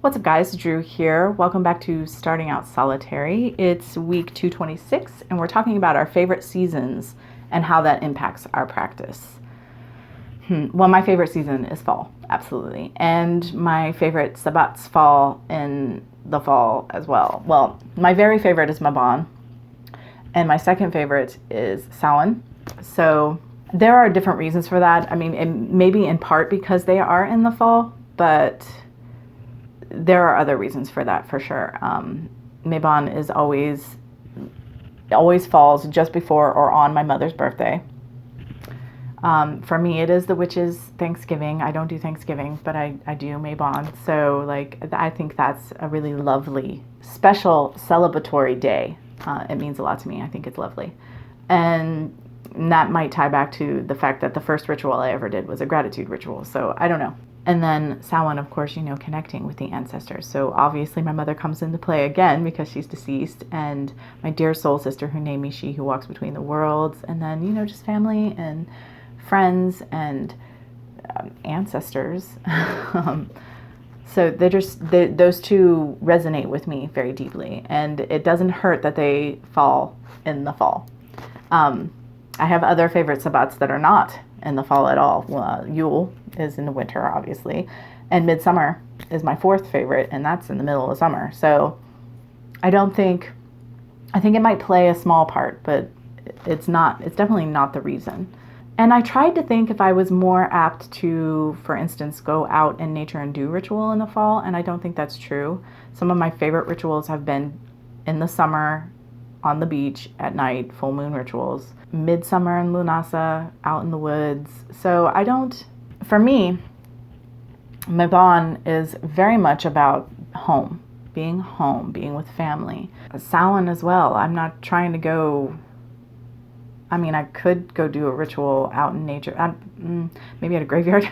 What's up guys, Drew here. Welcome back to Starting Out Solitary. It's week 226 and we're talking about our favorite seasons and how that impacts our practice. Well, my favorite season is fall, absolutely. And my favorite sabbats fall in the fall as well. Well, my very favorite is Mabon and my second favorite is Samhain. So there are different reasons for that. I mean, maybe in part because they are in the fall, but there are other reasons for that for sure. Mabon is always falls just before or on my mother's birthday. For me, it is the witch's Thanksgiving. I don't do Thanksgiving, but I do Mabon. So like, I think that's a really lovely, special celebratory day. It means a lot to me. I think it's lovely. And that might tie back to the fact that the first ritual I ever did was a gratitude ritual. So I don't know. And then Samhain, of course, connecting with the ancestors. So obviously my mother comes into play again because she's deceased, and my dear soul sister who named me She Who Walks Between the Worlds, and then, just family and friends and ancestors. So those two resonate with me very deeply, and it doesn't hurt that they fall in the fall. I have other favorite sabbats that are not in the fall at all. Yule is in the winter, obviously, and Midsummer is my fourth favorite, and that's in the middle of summer. So I think it might play a small part, but it's definitely not the reason. And I tried to think if I was more apt to, for instance, go out in nature and do ritual in the fall, and I don't think that's true. Some of my favorite rituals have been in the summer, on the beach at night, full moon rituals, midsummer and Lunasa, out in the woods. So for me, Mabon is very much about home, being with family. Samhain as well. I'm not trying to go, I could go do a ritual out in nature, maybe at a graveyard.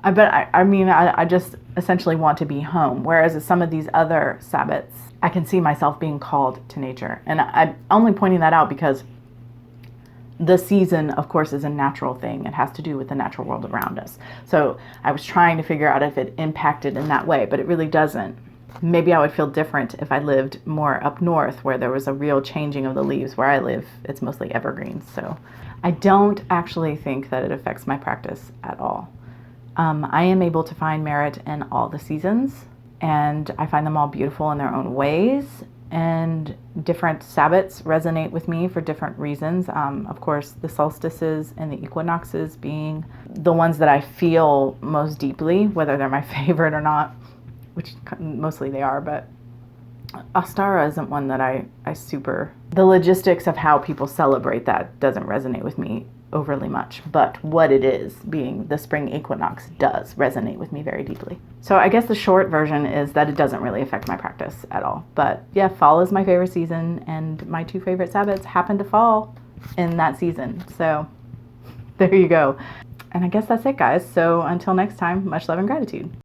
But I just essentially want to be home. Whereas at some of these other sabbats, I can see myself being called to nature. And I'm only pointing that out because the season, of course, is a natural thing. It has to do with the natural world around us. So I was trying to figure out if it impacted in that way, but it really doesn't. Maybe I would feel different if I lived more up north where there was a real changing of the leaves. Where I live, it's mostly evergreens. So I don't actually think that it affects my practice at all. I am able to find merit in all the seasons, and I find them all beautiful in their own ways, and different sabbats resonate with me for different reasons. Of course, the solstices and the equinoxes being the ones that I feel most deeply, whether they're my favorite or not, which mostly they are, but Ostara isn't one that the logistics of how people celebrate that doesn't resonate with me overly much, but what it is, being the spring equinox, does resonate with me very deeply. So I guess the short version is that it doesn't really affect my practice at all. But yeah, fall is my favorite season, and my two favorite sabbats happen to fall in that season. So there you go. And I guess that's it, guys. So until next time, much love and gratitude.